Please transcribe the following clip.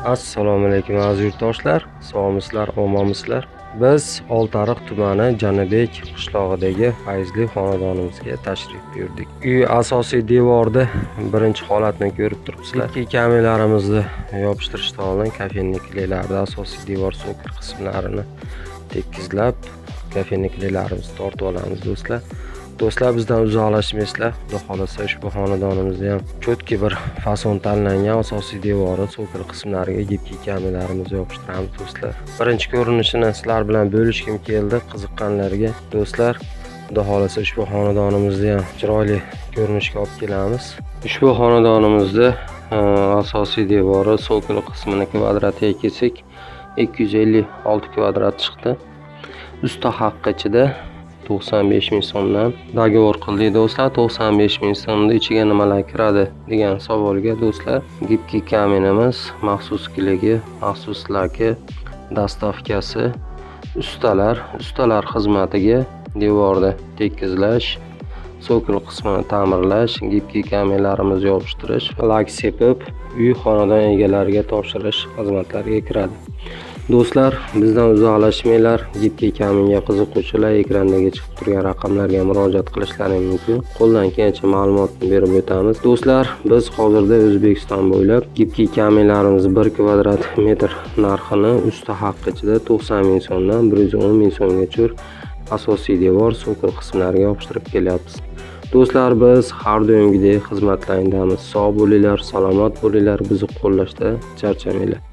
Assalomu alaykum aziz yurtdoshlar, sog'misizlar, omonmisizlar? Biz Oltiariq tumani Janibek qishlog'idagi fayzli xonadonimizga tashrif buyurdik. Uy asosiy devorda birinchi holatni ko'rib turibsizlar. Ikki kamelarimizni yopishtirishdan oldin kafenniklarida asosiy devor so'kir qismlarini tekizlab, kafenniklarimizni tortib olamiz do'stlar. Do'stlar, bizdan uzoqlashmaysizlar. Xudo xolasa ushbu xonadonimizda ham cho'tki bir fason tanlangan asosiy devori so'kir qismlariga gipki kamelarimizni yopishtiramiz do'stlar. Birinchi ko'rinishini sizlar bilan bo'lishkim keldi. Qiziqqanlarga do'stlar, xudo xolasa ushbu xonadonimizni ham chiroyli ko'rinishga olib kelamiz. Ushbu xonadonimizda asosiy devori so'kir qismini kvadratiga kelsak 256 kvadrat chiqdi. Usta haqqi ichida 95 ming so'mdan dogovor qildik do'stlar. 95 ming so'mda ichiga nimalar kiradi degan savolga do'stlar, gipki kaminimiz, maxsus kiligi, maxsus laki, dastavkasi, ustalar xizmatiga devorda tekizlash, so'kil qismini ta'mirlash, gipki kaminlarimizni yopishtirish, lak sepib uy xonadon egalariga topshirish xizmatlariga kiradi. Do'stlar, bizdan uzoqlashmanglar. Gipki kaminga qiziquvchilar ekrandagi chiqib turgan raqamlarga murojaat qilishlari mumkin. Qo'ldan kelgancha ma'lumotni berib o'tamiz. Do'stlar, biz hozirda O'zbekiston bo'ylab gipki kaminlarimiz 1 kvadrat metr narxini usta haqqi ichida 90 ming so'mdan 110 ming so'mgacha asosiy devor so'kir qismlariga yopishtirib kelyapmiz. Do'stlar, biz har doimgidek xizmatlaringdamiz. Sog' bo'linglar, salomat bo'linglar, bizni qo'llashda charchamanglar.